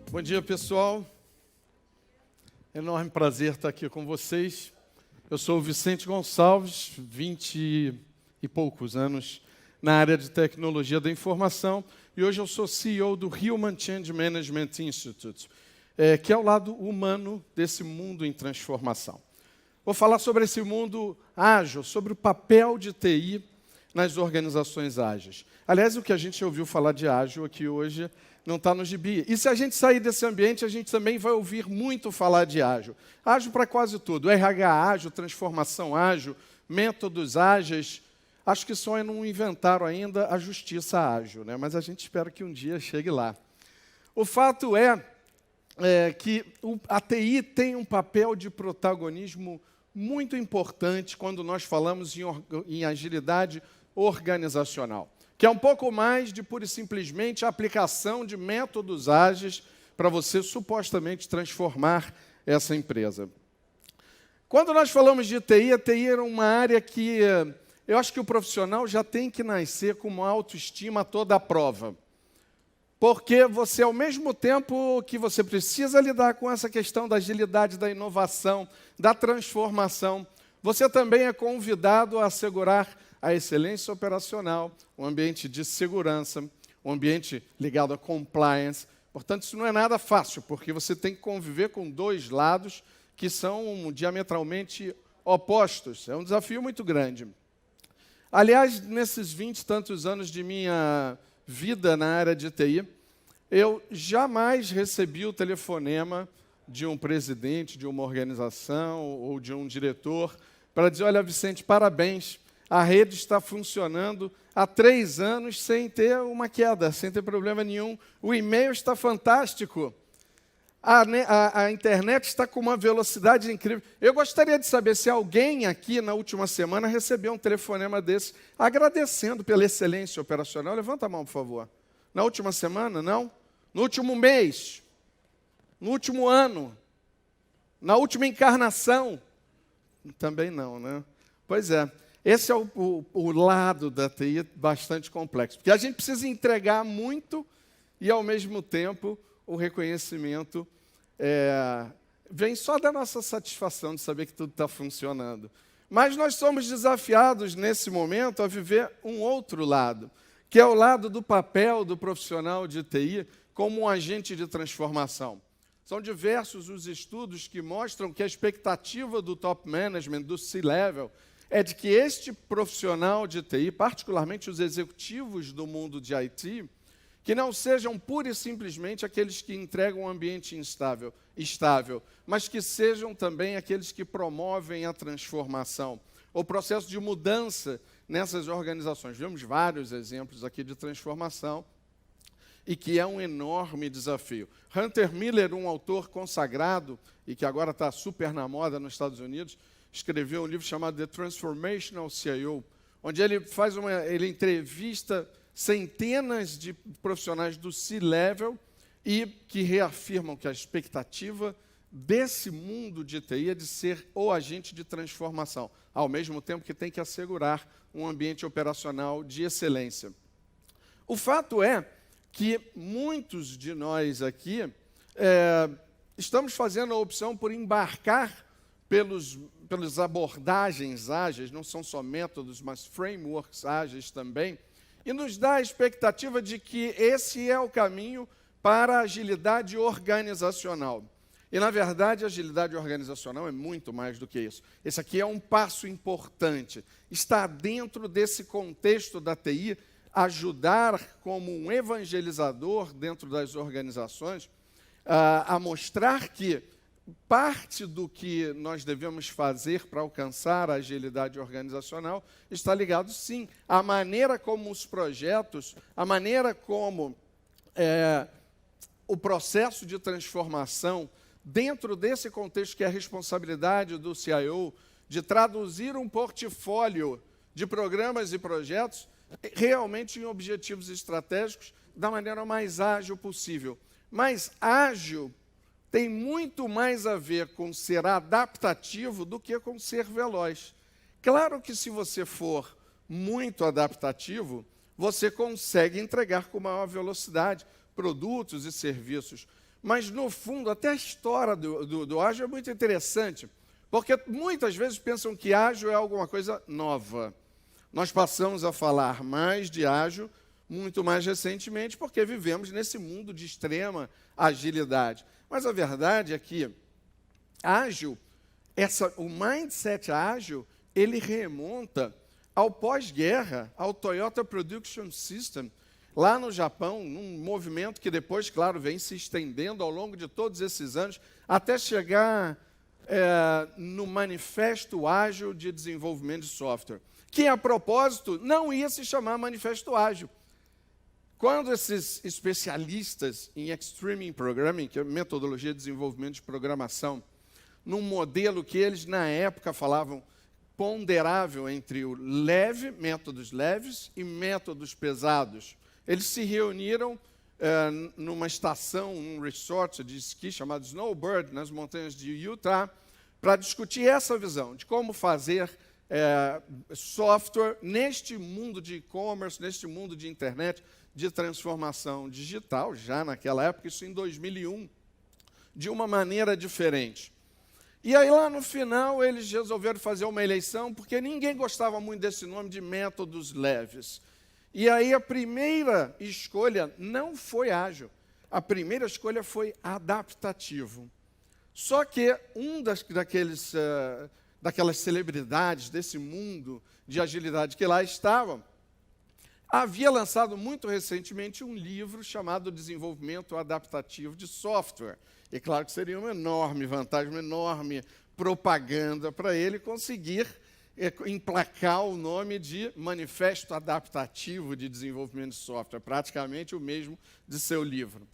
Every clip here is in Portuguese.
Bom dia, pessoal. Enorme prazer estar aqui com vocês. Eu sou o Vicente Gonçalves, 20 e poucos anos na área de tecnologia da informação, e hoje eu sou CEO do Human Change Management Institute, que é o lado humano desse mundo em transformação. Vou falar sobre esse mundo ágil, sobre o papel de TI nas organizações ágeis. Aliás, o que a gente ouviu falar de ágil aqui hoje não está no gibi. E se a gente sair desse ambiente, a gente também vai ouvir muito falar de ágil. Ágil para quase tudo. RH ágil, transformação ágil, métodos ágeis. Acho que só não inventaram ainda a justiça ágil, né? Mas a gente espera que um dia chegue lá. O fato é que a TI tem um papel de protagonismo muito importante quando nós falamos em agilidade organizacional, que é um pouco mais de pura e simplesmente a aplicação de métodos ágeis para você supostamente transformar essa empresa. Quando nós falamos de TI, a TI era uma área que eu acho que o profissional já tem que nascer com uma autoestima toda à prova. Porque você, ao mesmo tempo que você precisa lidar com essa questão da agilidade, da inovação, da transformação, você também é convidado a assegurar a excelência operacional, um ambiente de segurança, um ambiente ligado a compliance. Portanto, isso não é nada fácil, porque você tem que conviver com dois lados que são diametralmente opostos. É um desafio muito grande. Aliás, nesses 20 e tantos anos de minha vida na área de TI, eu jamais recebi o telefonema de um presidente de uma organização ou de um diretor para dizer: olha, Vicente, parabéns, a rede está funcionando há 3 anos sem ter uma queda, sem ter problema nenhum. O e-mail está fantástico. A internet está com uma velocidade incrível. Eu gostaria de saber se alguém aqui na última semana recebeu um telefonema desse, agradecendo pela excelência operacional. Levanta a mão, por favor. Na última semana, não? No último mês? No último ano? Na última encarnação? Também não, né? Pois é. Esse é o lado da TI bastante complexo, porque a gente precisa entregar muito e, ao mesmo tempo, o reconhecimento vem só da nossa satisfação de saber que tudo está funcionando. Mas nós somos desafiados, nesse momento, a viver um outro lado, que é o lado do papel do profissional de TI como um agente de transformação. São diversos os estudos que mostram que a expectativa do top management, do C-level, é de que este profissional de TI, particularmente os executivos do mundo de IT, que não sejam pura e simplesmente aqueles que entregam um ambiente estável, mas que sejam também aqueles que promovem a transformação, o processo de mudança nessas organizações. Vimos vários exemplos aqui de transformação e que é um enorme desafio. Hunter Miller, um autor consagrado e que agora está super na moda nos Estados Unidos, escreveu um livro chamado The Transformational CIO, onde ele entrevista centenas de profissionais do C-level e que reafirmam que a expectativa desse mundo de TI é de ser o agente de transformação, ao mesmo tempo que tem que assegurar um ambiente operacional de excelência. O fato é que muitos de nós aqui estamos fazendo a opção por embarcar pelas abordagens ágeis, não são só métodos, mas frameworks ágeis também, e nos dá a expectativa de que esse é o caminho para a agilidade organizacional. E, na verdade, a agilidade organizacional é muito mais do que isso. Esse aqui é um passo importante. Está dentro desse contexto da TI, ajudar como um evangelizador dentro das organizações a mostrar que parte do que nós devemos fazer para alcançar a agilidade organizacional está ligado, sim, à maneira como os projetos, a maneira como o processo de transformação, dentro desse contexto que é a responsabilidade do CIO, de traduzir um portfólio de programas e projetos realmente em objetivos estratégicos da maneira mais ágil possível. Mas ágil tem muito mais a ver com ser adaptativo do que com ser veloz. Claro que se você for muito adaptativo, você consegue entregar com maior velocidade produtos e serviços. mas, no fundo, até a história do ágil é muito interessante, porque muitas vezes pensam que ágil é alguma coisa nova. Nós passamos a falar mais de ágil muito mais recentemente, porque vivemos nesse mundo de extrema agilidade. Mas a verdade é que ágil, o mindset ágil, ele remonta ao pós-guerra, ao Toyota Production System, lá no Japão, num movimento que depois, claro, vem se estendendo ao longo de todos esses anos, até chegar no Manifesto Ágil de Desenvolvimento de Software, que, a propósito, não ia se chamar Manifesto Ágil. Quando esses especialistas em Extreme Programming, que é metodologia de desenvolvimento de programação, num modelo que eles, na época, falavam ponderável entre o leve, métodos leves, e métodos pesados, eles se reuniram numa estação, num resort de esqui chamado Snowbird, nas montanhas de Utah, para discutir essa visão de como fazer software neste mundo de e-commerce, neste mundo de internet, de transformação digital, já naquela época, isso em 2001, de uma maneira diferente. E aí, lá no final, eles resolveram fazer uma eleição, porque ninguém gostava muito desse nome de métodos leves. E aí, a primeira escolha não foi ágil, a primeira escolha foi adaptativo. Só que daquelas celebridades desse mundo de agilidade que lá estavam, havia lançado muito recentemente um livro chamado Desenvolvimento Adaptativo de Software. E claro que seria uma enorme vantagem, uma enorme propaganda para ele conseguir emplacar o nome de Manifesto Adaptativo de Desenvolvimento de Software, praticamente o mesmo de seu livro.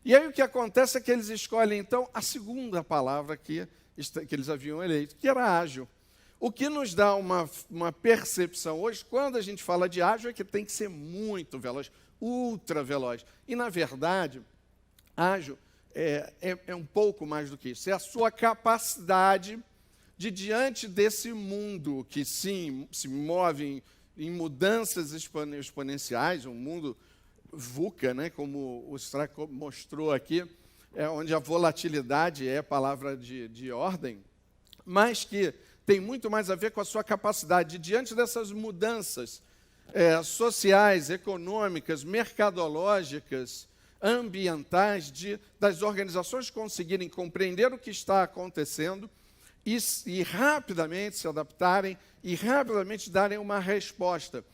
E aí o que acontece é que eles escolhem, então, a segunda palavra que eles haviam eleito, que era ágil. O que nos dá uma percepção hoje, quando a gente fala de ágil, é que tem que ser muito veloz, ultra veloz. E, na verdade, ágil é um pouco mais do que isso. É a sua capacidade de, diante desse mundo que, sim, se move em mudanças exponenciais, um mundo VUCA, né, como o Strack mostrou aqui, onde a volatilidade é a palavra de ordem, mas que tem muito mais a ver com a sua capacidade de, diante dessas mudanças sociais, econômicas, mercadológicas, ambientais, das organizações conseguirem compreender o que está acontecendo e rapidamente se adaptarem e rapidamente darem uma resposta.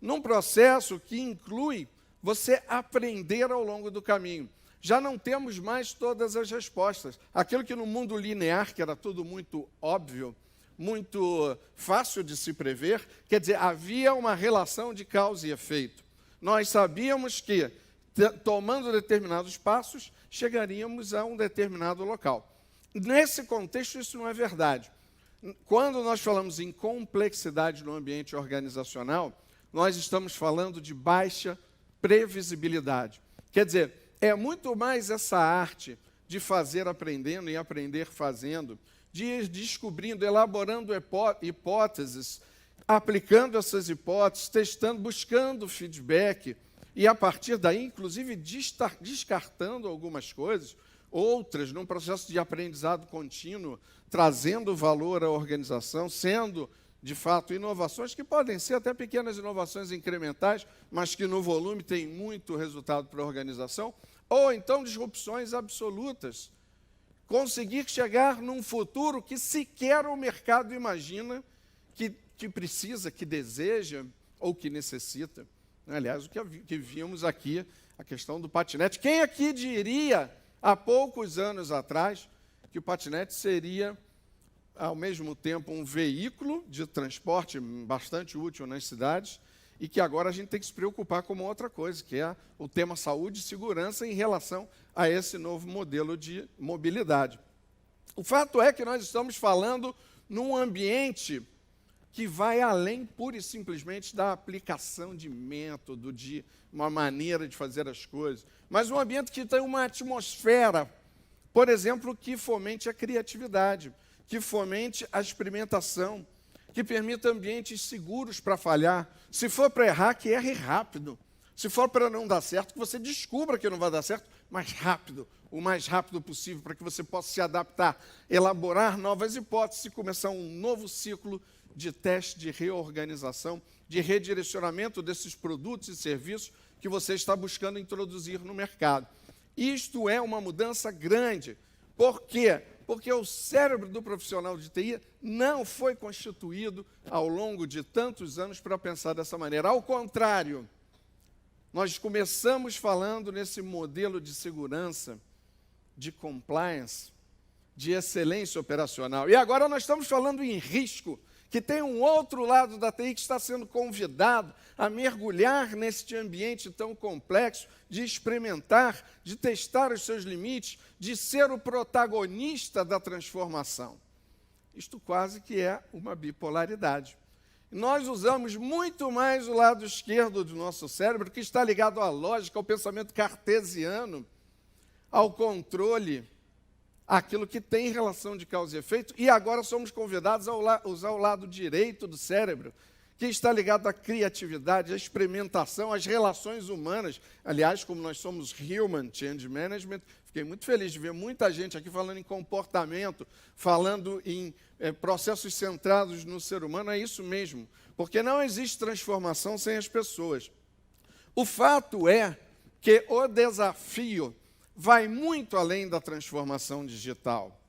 Num processo que inclui você aprender ao longo do caminho. Já não temos mais todas as respostas. Aquilo que no mundo linear, que era tudo muito óbvio, muito fácil de se prever, quer dizer, havia uma relação de causa e efeito. Nós sabíamos que, tomando determinados passos, chegaríamos a um determinado local. Nesse contexto, isso não é verdade. Quando nós falamos em complexidade no ambiente organizacional, nós estamos falando de baixa previsibilidade. Quer dizer, é muito mais essa arte de fazer aprendendo e aprender fazendo, de ir descobrindo, elaborando hipóteses, aplicando essas hipóteses, testando, buscando feedback, e a partir daí, inclusive, descartando algumas coisas, outras, num processo de aprendizado contínuo, trazendo valor à organização, sendo, de fato, inovações que podem ser até pequenas inovações incrementais, mas que no volume têm muito resultado para a organização, ou então disrupções absolutas. Conseguir chegar num futuro que sequer o mercado imagina que precisa, que deseja ou que necessita. Aliás, o que vimos aqui, a questão do patinete. Quem aqui diria, há poucos anos atrás, que o patinete seria, ao mesmo tempo, um veículo de transporte bastante útil nas cidades e que agora a gente tem que se preocupar com uma outra coisa, que é o tema saúde e segurança em relação a esse novo modelo de mobilidade. O fato é que nós estamos falando num ambiente que vai além, pura e simplesmente, da aplicação de método, de uma maneira de fazer as coisas, mas um ambiente que tem uma atmosfera, por exemplo, que fomente a criatividade, que fomente a experimentação, que permita ambientes seguros para falhar. Se for para errar, que erre rápido. Se for para não dar certo, que você descubra que não vai dar certo mais rápido, o mais rápido possível, para que você possa se adaptar, elaborar novas hipóteses e começar um novo ciclo de teste, de reorganização, de redirecionamento desses produtos e serviços que você está buscando introduzir no mercado. Isto é uma mudança grande. Por quê? Porque o cérebro do profissional de TI não foi constituído ao longo de tantos anos para pensar dessa maneira. Ao contrário, nós começamos falando nesse modelo de segurança, de compliance, de excelência operacional. E agora nós estamos falando em risco, que tem um outro lado da TI que está sendo convidado a mergulhar neste ambiente tão complexo, de experimentar, de testar os seus limites, de ser o protagonista da transformação. Isto quase que é uma bipolaridade. Nós usamos muito mais o lado esquerdo do nosso cérebro, que está ligado à lógica, ao pensamento cartesiano, ao controle, aquilo que tem relação de causa e efeito, e agora somos convidados a usar o lado direito do cérebro, que está ligado à criatividade, à experimentação, às relações humanas. Aliás, como nós somos Human Change Management, fiquei muito feliz de ver muita gente aqui falando em comportamento, falando em processos centrados no ser humano. É isso mesmo, porque não existe transformação sem as pessoas. O fato é que o desafio vai muito além da transformação digital.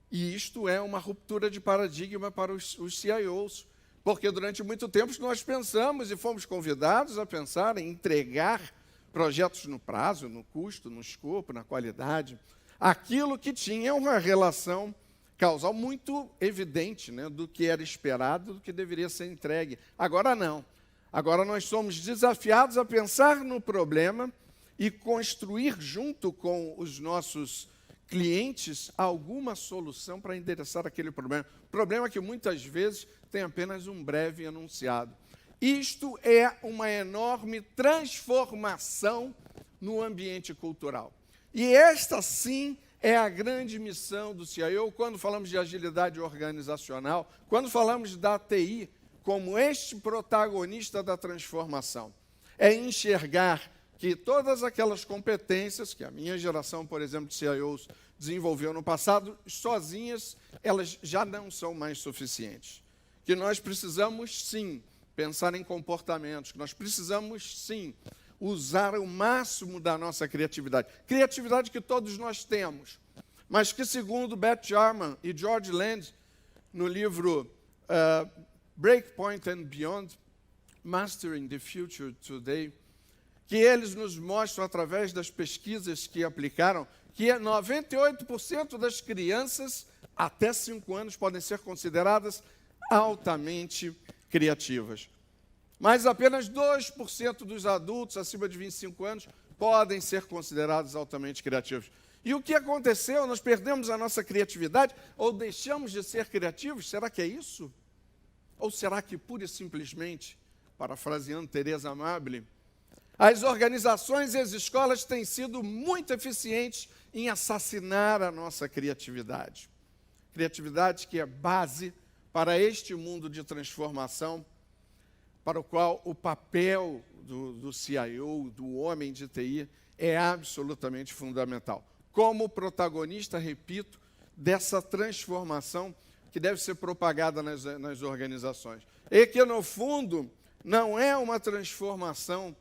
E isto é uma ruptura de paradigma para os CIOs, porque durante muito tempo nós pensamos e fomos convidados a pensar em entregar projetos no prazo, no custo, no escopo, na qualidade, aquilo que tinha uma relação causal muito evidente, né, do que era esperado, do que deveria ser entregue. Agora não. Agora nós somos desafiados a pensar no problema e construir junto com os nossos clientes alguma solução para endereçar aquele problema. Problema que muitas vezes tem apenas um breve enunciado. Isto é uma enorme transformação no ambiente cultural. E esta, sim, é a grande missão do CIO quando falamos de agilidade organizacional, quando falamos da TI como este protagonista da transformação. É enxergar que todas aquelas competências que a minha geração, por exemplo, de CIOs desenvolveu no passado, sozinhas, elas já não são mais suficientes. Que nós precisamos, sim, pensar em comportamentos, que nós precisamos, sim, usar o máximo da nossa criatividade. Criatividade que todos nós temos, mas que, segundo Beth Jarman e George Land, no livro Breakpoint and Beyond, Mastering the Future Today, que eles nos mostram, através das pesquisas que aplicaram, que 98% das crianças até 5 anos podem ser consideradas altamente criativas. Mas apenas 2% dos adultos acima de 25 anos podem ser considerados altamente criativos. E o que aconteceu? Nós perdemos a nossa criatividade ou deixamos de ser criativos? Será que é isso? Ou será que, pura e simplesmente, parafraseando Teresa Amable, as organizações e as escolas têm sido muito eficientes em assassinar a nossa criatividade? Criatividade que é base para este mundo de transformação, para o qual o papel do CIO, do homem de TI, é absolutamente fundamental. Como protagonista, repito, dessa transformação que deve ser propagada nas organizações. E que, no fundo, não é uma transformação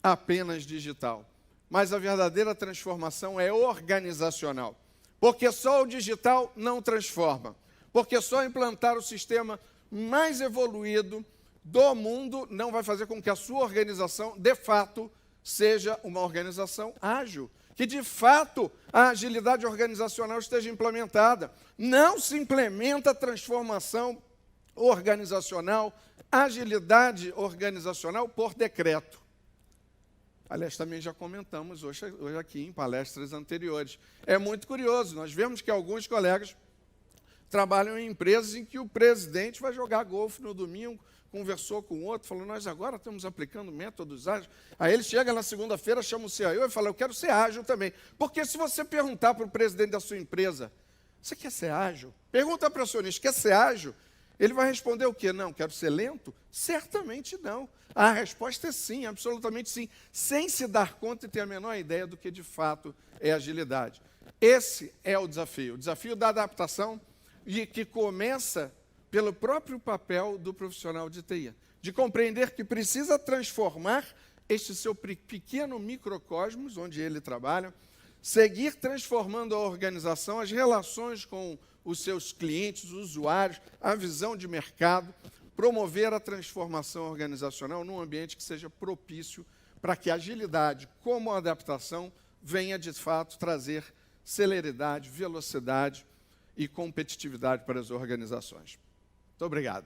apenas digital, mas a verdadeira transformação é organizacional. Porque só o digital não transforma. Porque só implantar o sistema mais evoluído do mundo não vai fazer com que a sua organização, de fato, seja uma organização ágil. Que, de fato, a agilidade organizacional esteja implementada. Não se implementa a transformação organizacional, agilidade organizacional por decreto. Aliás, também já comentamos hoje aqui em palestras anteriores. É muito curioso, nós vemos que alguns colegas trabalham em empresas em que o presidente vai jogar golfe no domingo, conversou com o outro, falou, nós agora estamos aplicando métodos ágeis. Aí ele chega na segunda-feira, chama o CIO e fala, eu quero ser ágil também. Porque se você perguntar para o presidente da sua empresa, você quer ser ágil? Pergunta para o acionista, quer ser ágil? Ele vai responder o quê? Não, quero ser lento? Certamente não. A resposta é sim, absolutamente sim, sem se dar conta e ter a menor ideia do que de fato é agilidade. Esse é o desafio da adaptação, e que começa pelo próprio papel do profissional de TI, de compreender que precisa transformar este seu pequeno microcosmos, onde ele trabalha, seguir transformando a organização, as relações com os seus clientes, os usuários, a visão de mercado, promover a transformação organizacional num ambiente que seja propício para que a agilidade, como a adaptação, venha, de fato, trazer celeridade, velocidade e competitividade para as organizações. Muito obrigado.